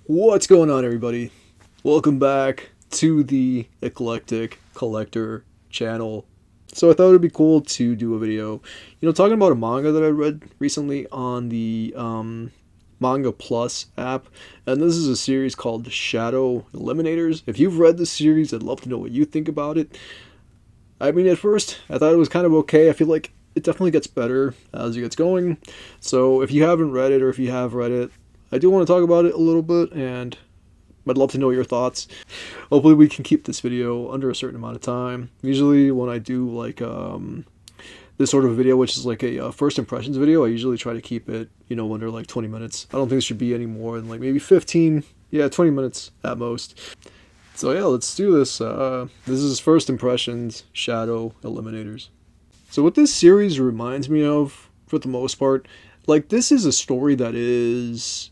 What's going on, everybody? Welcome back to the Eclectic Collector channel. So I thought it'd be cool to do a video, talking about a manga that I read recently on the Manga Plus app, and this is a series called Shadow Eliminators. If you've read this series, I'd love to know what you think about it. I mean, at first, I thought it was kind of okay. I feel like it definitely gets better as it gets going. So if you haven't read it, or if you have read it, I do want to talk about it a little bit, and I'd love to know your thoughts. Hopefully we can keep this video under a certain amount of time. Usually when I do like this sort of a video, which is like a first impressions video, I usually try to keep it, under like 20 minutes. I don't think it should be any more than like maybe 15, 20 minutes at most. So yeah, let's do this. This is First Impressions, Shadow Eliminators. So what this series reminds me of, for the most part, like this is a story that is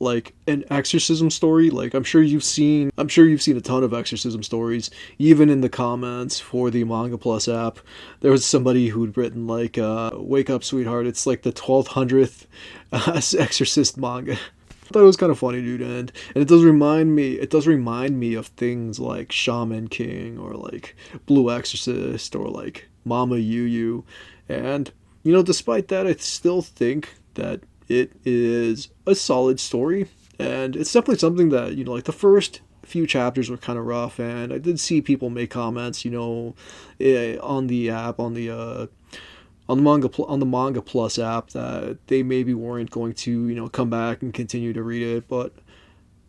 like an exorcism story. Like I'm sure you've seen a ton of exorcism stories. Even in the comments for the Manga Plus app, there was somebody who'd written like wake up sweetheart, it's like the 1200th exorcist manga. I thought it was kind of funny, dude, and it does remind me of things like Shaman King, or like Blue Exorcist, or like Mama Yu Yu. And despite that, I still think that it is a solid story, and it's definitely something that, like the first few chapters were kind of rough, and I did see people make comments, on the app, on the Manga Plus app, that they maybe weren't going to, come back and continue to read it, but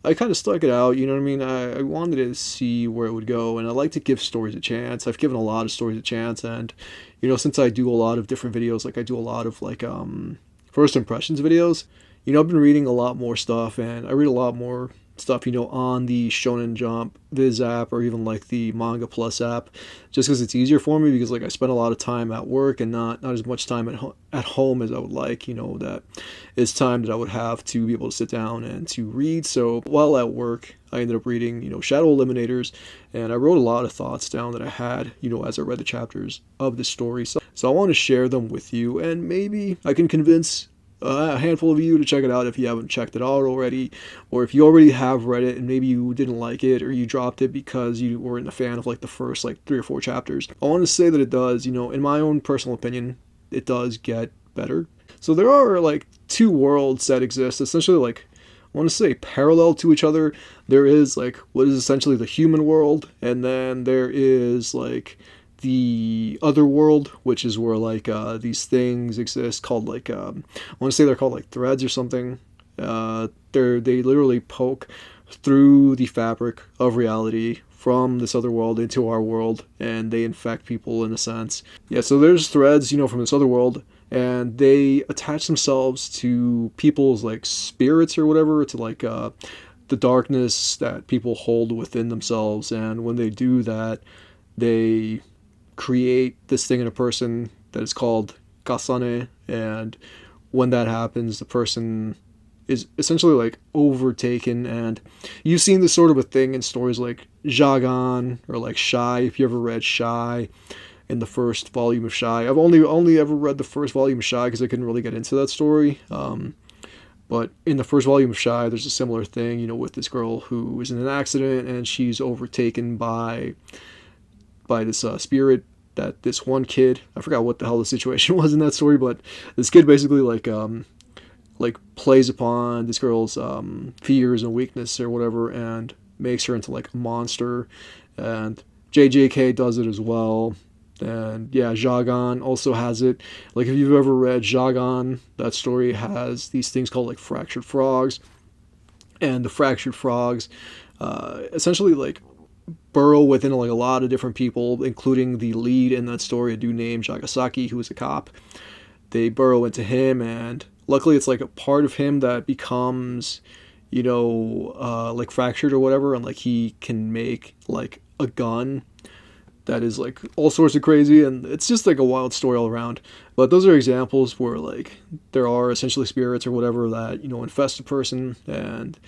I kind of stuck it out, you know what I mean? I wanted to see where it would go, and I like to give stories a chance. I've given a lot of stories a chance, and, since I do a lot of different videos, like I do a lot of like first impressions videos, I've been reading a lot more stuff, and I read a lot more stuff, on the Shonen Jump Viz app, or even like the Manga Plus app, just because it's easier for me, because like I spend a lot of time at work and not as much time at home as I would like, that is time that I would have to be able to sit down and to read. So while at work, I ended up reading, Shadow Eliminators, and I wrote a lot of thoughts down that I had, as I read the chapters of the story. So I want to share them with you, and maybe I can convince a handful of you to check it out if you haven't checked it out already, or if you already have read it and maybe you didn't like it, or you dropped it because you weren't a fan of like the first like 3 or 4 chapters. I want to say that it does, in my own personal opinion, it does get better. So there are like 2 worlds that exist, essentially, like, I want to say parallel to each other. There is like what is essentially the human world, and then there is like the other world, which is where like these things exist called like I want to say they're called like threads or something. They literally poke through the fabric of reality from this other world into our world, and they infect people in a sense. Yeah, so there's threads, from this other world, and they attach themselves to people's like spirits or whatever, to like the darkness that people hold within themselves. And when they do that, they create this thing in a person that is called kasane, and when that happens, the person is essentially like overtaken. And you've seen this sort of a thing in stories like Jagan, or like Shy, if you ever read Shy, in the first volume of Shy. I've only ever read the first volume of Shy because I couldn't really get into that story. But in the first volume of Shy, there's a similar thing, with this girl who is in an accident, and she's overtaken by this spirit that this one kid, I forgot what the hell the situation was in that story, but this kid basically like plays upon this girl's fears and weakness or whatever, and makes her into like a monster. And JJK does it as well. And yeah, Jagan also has it. Like if you've ever read Jagan, that story has these things called like fractured frogs, and the fractured frogs essentially like burrow within like a lot of different people, including the lead in that story, a dude named Jagasaki, who is a cop. They burrow into him, and luckily it's like a part of him that becomes, like fractured or whatever, and like he can make like a gun that is like all sorts of crazy, and it's just like a wild story all around. But those are examples where like there are essentially spirits or whatever that, infest a person, and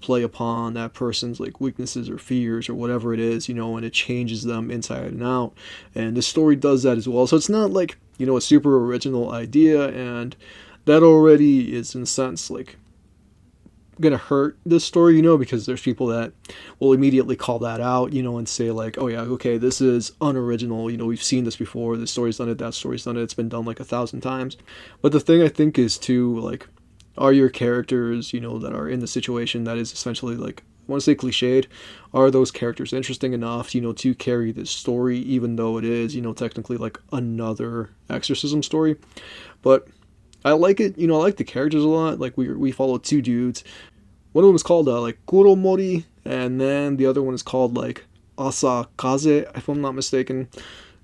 play upon that person's like weaknesses or fears or whatever it is, and it changes them inside and out. And the story does that as well. So it's not like, a super original idea, and that already is in a sense like gonna hurt this story, because there's people that will immediately call that out, and say like, oh yeah, okay, this is unoriginal, we've seen this before, this story's done it, that story's done it, it's been done like 1,000 times. But the thing I think is too, like, are your characters, that are in the situation that is essentially like, I want to say cliched, are those characters interesting enough, to carry this story, even though it is, technically like another exorcism story. But I like it, I like the characters a lot. Like we follow two dudes. One of them is called like Kuromori, and then the other one is called like Asakaze, if I'm not mistaken.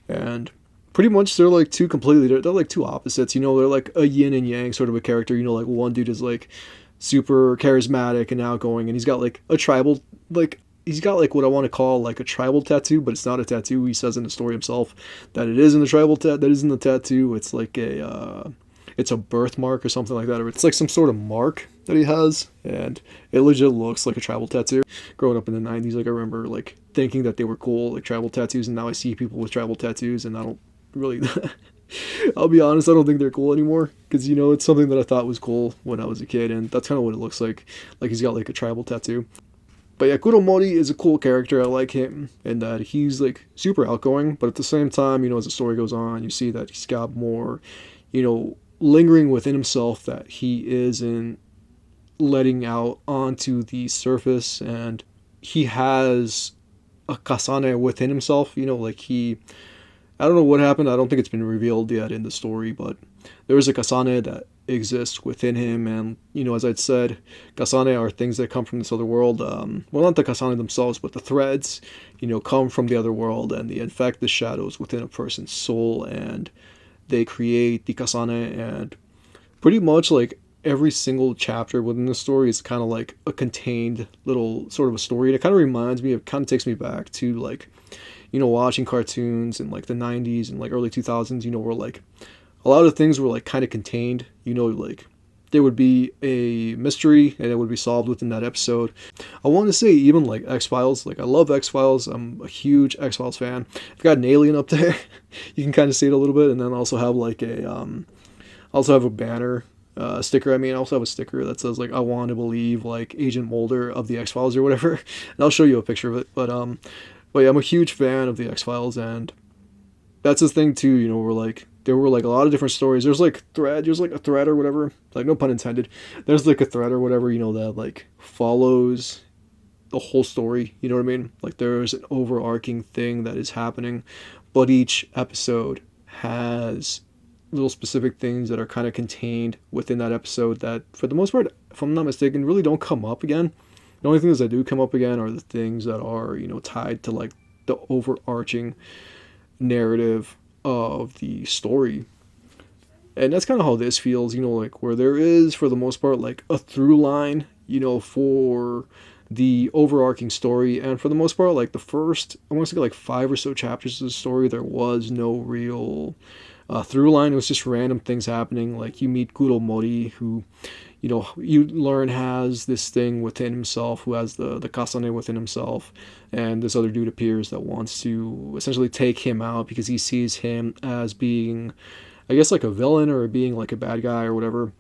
And pretty much they're like two completely, they're like two opposites, they're like a yin and yang sort of a character. Like one dude is like super charismatic and outgoing, and he's got like a tribal, like he's got like what I want to call like a tribal tattoo, but it's not a tattoo. He says in the story himself that it is in the tribal that is in the tattoo. It's like it's a birthmark or something like that, or it's like some sort of mark that he has, and it legit looks like a tribal tattoo. Growing up in the 90s, like I remember like thinking that they were cool, like tribal tattoos, and now I see people with tribal tattoos, and I don't really I'll be honest, I don't think they're cool anymore, because it's something that I thought was cool when I was a kid, and that's kind of what it looks like he's got like a tribal tattoo. But yeah, Kuromori is a cool character. I like him, and that he's like super outgoing, but at the same time, as the story goes on, you see that he's got more, lingering within himself that he isn't letting out onto the surface, and he has a kasane within himself, like I don't know what happened, I don't think it's been revealed yet in the story, but there is a kasane that exists within him, and as I'd said, kasane are things that come from this other world. Well, not the kasane themselves, but the threads, come from the other world, and they infect the shadows within a person's soul, and they create the kasane. And pretty much like every single chapter within the story is kind of like a contained little sort of a story. And it kind of reminds me, it kind of takes me back to like, watching cartoons in like the 90s and like early 2000s, where like a lot of things were like kind of contained, like there would be a mystery and it would be solved within that episode. I want to say even like X-Files, like I love X-Files. I'm a huge X-Files fan. I've got an alien up there. You can kind of see it a little bit, and then also have like also have a banner sticker. I also have a sticker that says like, I want to believe like Agent Mulder of the X-Files or whatever. And I'll show you a picture of it. But yeah, I'm a huge fan of the X-Files, and that's the thing too, where like there were like a lot of different stories. There's like a thread or whatever, like no pun intended. There's like a thread or whatever, that like follows the whole story, you know what I mean? Like there's an overarching thing that is happening, but each episode has little specific things that are kind of contained within that episode that, for the most part, if I'm not mistaken, really don't come up again. The only things that do come up again are the things that are, tied to like the overarching narrative of the story. And that's kind of how this feels, like where there is, for the most part, like a through line, for the overarching story. And for the most part, like the first, I want to say like 5 or so chapters of the story, there was no real through line. It was just random things happening. Like you meet Kuromori, who, you learn has this thing within himself, who has the kasane within himself, and this other dude appears that wants to essentially take him out because he sees him as being, I guess, like a villain or being like a bad guy or whatever.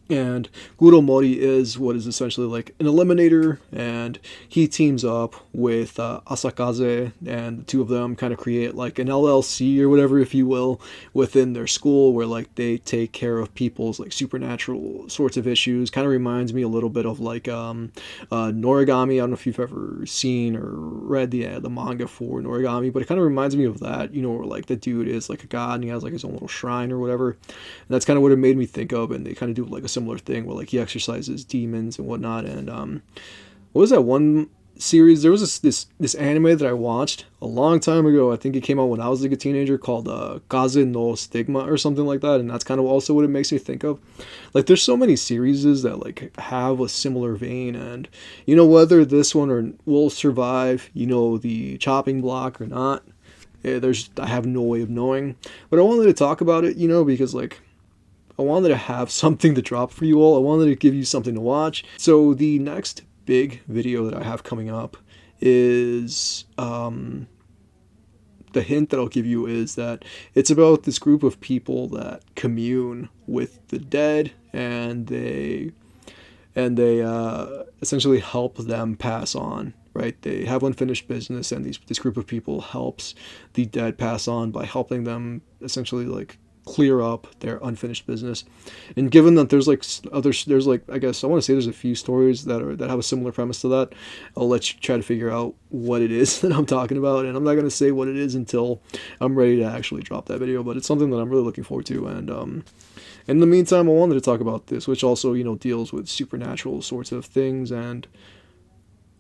And Kuromori is what is essentially like an eliminator, and he teams up with Asakaze, and the two of them kind of create like an LLC or whatever, if you will, within their school, where like they take care of people's like supernatural sorts of issues. Kind of reminds me a little bit of like Noragami. I don't know if you've ever seen or read the manga for Noragami, but it kind of reminds me of that, where like the dude is like a god and he has like his own little shrine or whatever. And that's kind of what it made me think of, and they kind of do like a similar thing where like he exercises demons and whatnot. And what was that one series? There was this anime that I watched a long time ago. I think it came out when I was like a teenager, called Kaze no Stigma or something like that, and that's kind of also what it makes me think of. Like there's so many series that like have a similar vein, and whether this one will survive the chopping block or not, I have no way of knowing. But I wanted to talk about it, because like I wanted to have something to drop for you all. I wanted to give you something to watch. So the next big video that I have coming up is, the hint that I'll give you is that it's about this group of people that commune with the dead, and they and they essentially help them pass on. Right, they have unfinished business, and this group of people helps the dead pass on by helping them essentially like clear up their unfinished business. And given that there's like there's like, I guess I want to say there's a few stories that have a similar premise to that, I'll let you try to figure out what it is that I'm talking about, and I'm not gonna say what it is until I'm ready to actually drop that video. But it's something that I'm really looking forward to, and in the meantime, I wanted to talk about this, which also deals with supernatural sorts of things. And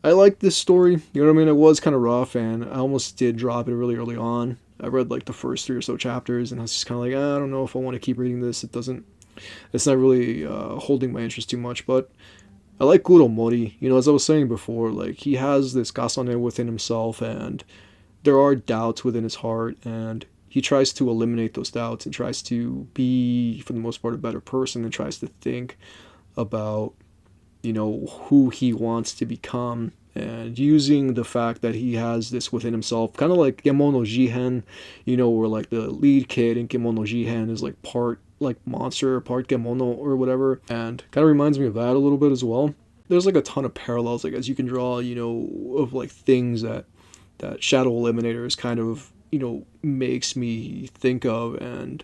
I like this story. You know what I mean? It was kind of rough, and I almost did drop it really early on. I read like the first 3 or so chapters, and I was just kind of like, I don't know if I want to keep reading this. It's not really holding my interest too much. But I like Kuro Mori. As I was saying before, like he has this kasane within himself, and there are doubts within his heart, and he tries to eliminate those doubts and tries to be, for the most part, a better person, and tries to think about who he wants to become, and using the fact that he has this within himself, kind of like Kemono Jihen, where like the lead kid in Kemono Jihen is like part like monster, part Kemono or whatever, and kind of reminds me of that a little bit as well. There's like a ton of parallels, I guess, you can draw, of like things that Shadow Eliminators kind of, makes me think of. And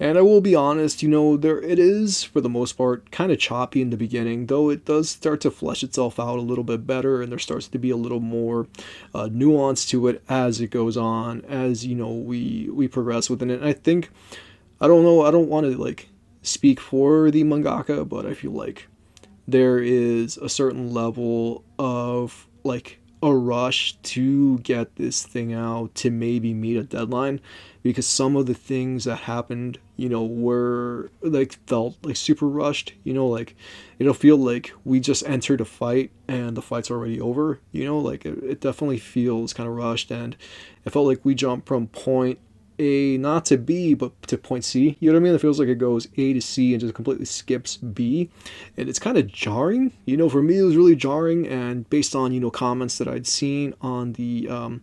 I will be honest, there it is, for the most part, kind of choppy in the beginning, though it does start to flesh itself out a little bit better, and there starts to be a little more nuance to it as it goes on, as, we progress within it. And I think, I don't know, I don't want to, like, speak for the mangaka, but I feel like there is a certain level of, like, a rush to get this thing out to maybe meet a deadline, because some of the things that happened, were like felt like super rushed, like it'll feel like we just entered a fight and the fight's already over, like it definitely feels kind of rushed, and it felt like we jumped from point A, not to B, but to point C. You know what I mean? It feels like it goes A to C and just completely skips B. And it's kind of jarring. For me, it was really jarring. And based on, comments that I'd seen on the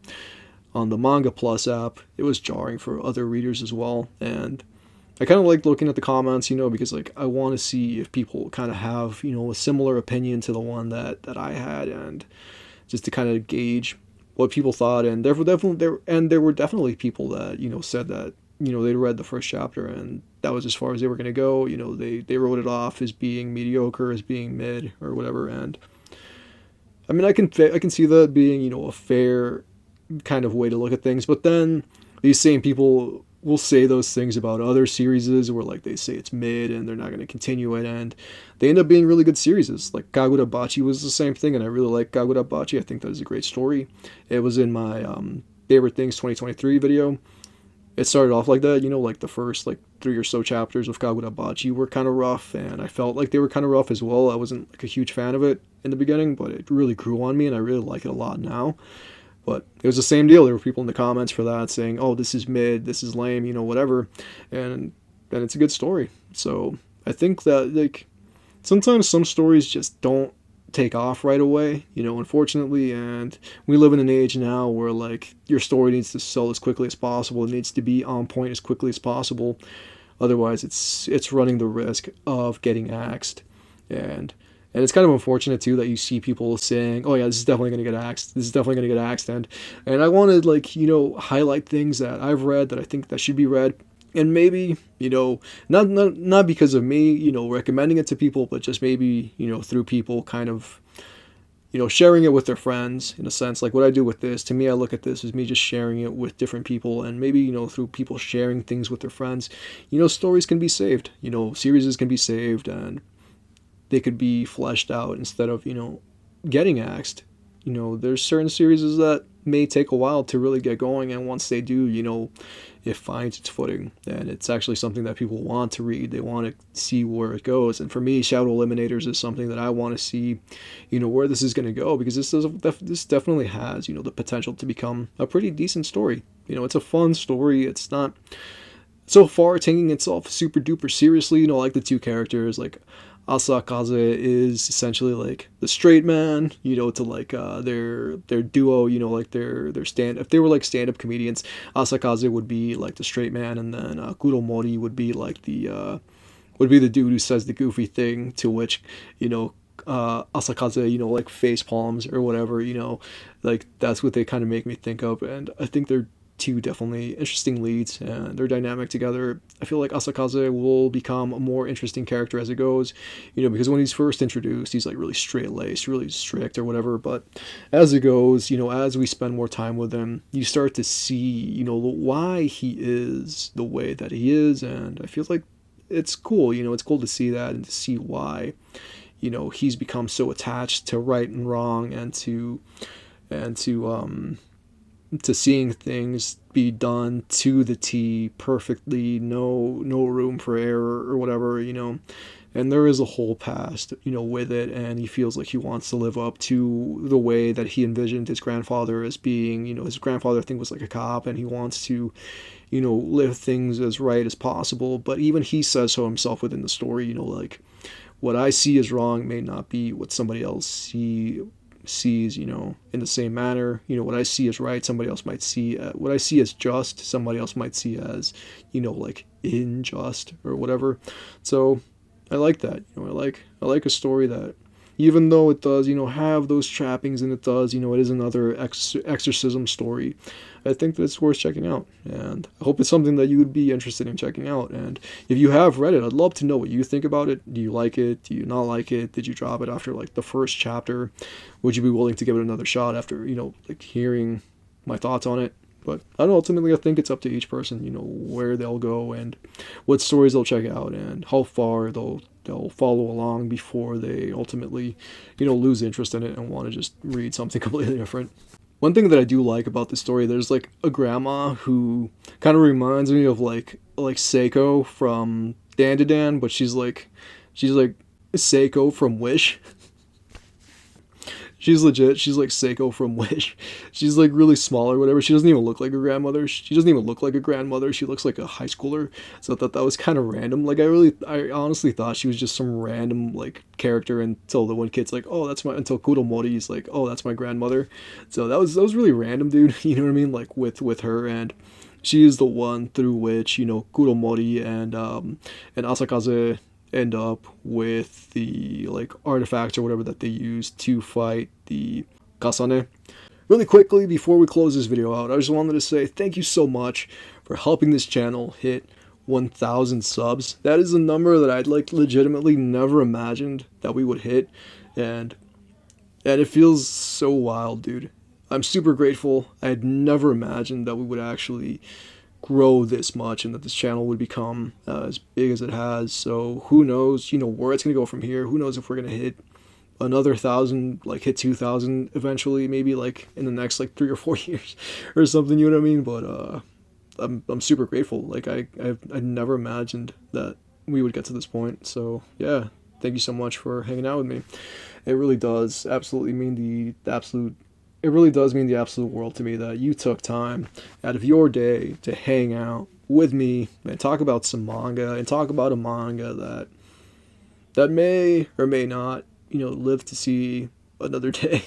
Manga Plus app, it was jarring for other readers as well. And I kind of like looking at the comments, because like I want to see if people kind of have, a similar opinion to the one that I had, and just to kind of gauge what people thought. And there were definitely people that said that they read the first chapter and that was as far as they were going to go. They wrote it off as being mediocre, as being mid or whatever. And I mean, I can see that being a fair kind of way to look at things. But then these same people will say those things about other series where like they say it's mid and they're not going to continue it, and they end up being really good series. Like Kagura Bachi was the same thing, and I really like Kagura Bachi. I think that is a great story. It was in my favorite things 2023 video. It started off like that, like the first like 3 or so chapters of Kagura Bachi were kind of rough, and I felt like they were kind of rough as well. I wasn't like a huge fan of it in the beginning, but it really grew on me and I really like it a lot now. But it was the same deal. There were people in the comments for that saying, oh, this is mid, this is lame, whatever. And it's a good story. So I think that like sometimes some stories just don't take off right away, unfortunately. And we live in an age now where like your story needs to sell as quickly as possible. It needs to be on point as quickly as possible. Otherwise, it's running the risk of getting axed. And it's kind of unfortunate, too, that you see people saying, oh, yeah, this is definitely going to get axed. This is definitely going to get axed. And I want to, like, highlight things that I've read that I think that should be read. And maybe, not because of me, recommending it to people, but just maybe, through people kind of, sharing it with their friends, in a sense. Like what I do with this, to me, I look at this as me just sharing it with different people. And maybe, through people sharing things with their friends, stories can be saved. Series can be saved, and they could be fleshed out instead of, getting axed. There's certain series that may take a while to really get going, and once they do, it finds its footing, and it's actually something that people want to read. They want to see where it goes. And for me, Shadow Eliminators is something that I want to see, where this is going to go, because this definitely has, the potential to become a pretty decent story. It's a fun story. It's not so far taking itself super duper seriously, like the two characters, like Asakaze is essentially like the straight man, to like their duo, like their if they were like stand-up comedians, Asakaze would be like the straight man, and then Kuromori would be like the dude who says the goofy thing, to which Asakaze, like face palms or whatever, like that's what they kind of make me think of. And I think they're two definitely interesting leads, and their dynamic together. I feel like Asakaze will become a more interesting character as it goes, because when he's first introduced, he's like really straight-laced, really strict or whatever, but as it goes, as we spend more time with him, you start to see, why he is the way that he is, and I feel like it's cool, it's cool to see that and to see why, he's become so attached to right and wrong and to seeing things be done to the T perfectly, no room for error or whatever, and there is a whole past, with it, and he feels like he wants to live up to the way that he envisioned his grandfather as being, his grandfather I think was like a cop, and he wants to, live things as right as possible, but even he says so himself within the story, like, what I see as wrong may not be what somebody else sees, in the same manner. What I see as right, somebody else might see, what I see as just, somebody else might see as, like unjust or whatever. So I like that. I like a story that, even though it does, have those trappings, and it does, it is another exorcism story, I think that it's worth checking out, and I hope it's something that you would be interested in checking out. And if you have read it, I'd love to know what you think about it. Do you like it? Do you not like it? Did you drop it after like the first chapter? Would you be willing to give it another shot after, like hearing my thoughts on it? But I don't know, ultimately I think it's up to each person, where they'll go and what stories they'll check out and how far they'll follow along before they ultimately, lose interest in it and want to just read something completely different. One thing that I do like about the story, there's like a grandma who kind of reminds me of like Seiko from Dan to Dan, but she's like Seiko from Wish. She's legit. She's like Seiko from Wish. She's like really small or whatever. She doesn't even look like a grandmother. She doesn't even look like a grandmother. She looks like a high schooler. So I thought that was kind of random. Like I honestly thought she was just some random like character until the one kid's like, oh, until Kuromori's like, oh, that's my grandmother. So that was really random, dude. You know what I mean? Like with her, and she is the one through which, Kuromori and Asakaze end up with the like artifacts or whatever that they use to fight the Kasane. Really quickly before we close this video out, I just wanted to say thank you so much for helping this channel hit 1,000 subs. That is a number that I'd like legitimately never imagined that we would hit, and it feels so wild, dude. I'm super grateful. I had never imagined that we would actually grow this much and that this channel would become as big as it has. So who knows, where it's gonna go from here. Who knows if we're gonna hit another 1,000, like hit 2,000 eventually, maybe like in the next like 3 or 4 years or something, you know what I mean? But I'm super grateful. Like I never imagined that we would get to this point. So yeah, thank you so much for hanging out with me. It really does absolutely mean the absolute world to me that you took time out of your day to hang out with me and talk about some manga, and talk about a manga that may or may not, live to see another day.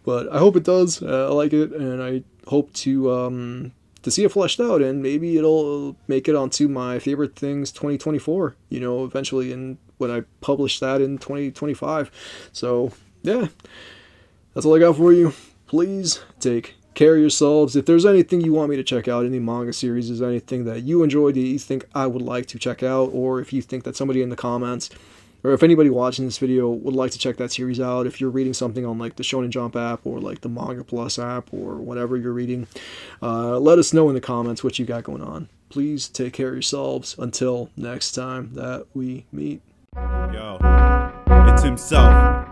But I hope it does. I like it, and I hope to see it fleshed out, and maybe it'll make it onto my favorite things 2024, eventually, and when I publish that in 2025. So yeah, that's all I got for you. Please take care of yourselves. If there's anything you want me to check out, any manga series, is anything that you enjoyed that you think I would like to check out, or if you think that somebody in the comments, or if anybody watching this video would like to check that series out, if you're reading something on like the Shonen Jump app or like the Manga Plus app or whatever you're reading, let us know in the comments what you got going on. Please take care of yourselves until next time that we meet. Yo, it's himself,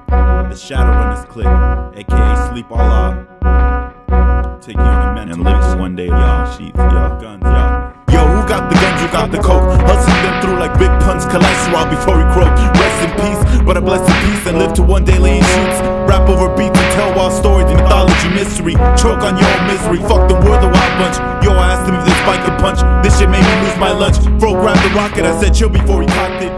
the Shadowrunners clique, aka Sleep All Out. Take you on a mental and live for one day, y'all. Sheets, y'all. Guns, y'all. Yo, who got the guns, who got the coke? Hustling them through like big punch cholesterol before he croak. Rest in peace, but I bless in peace and live to one day lean shoots. Rap over beats and tell wild stories, the mythology mystery. Choke on your own misery, fuck them, we're the wild bunch. Yo, I asked him if they spike the punch. This shit made me lose my lunch. Bro grabbed the rocket, I said chill before he cocked it.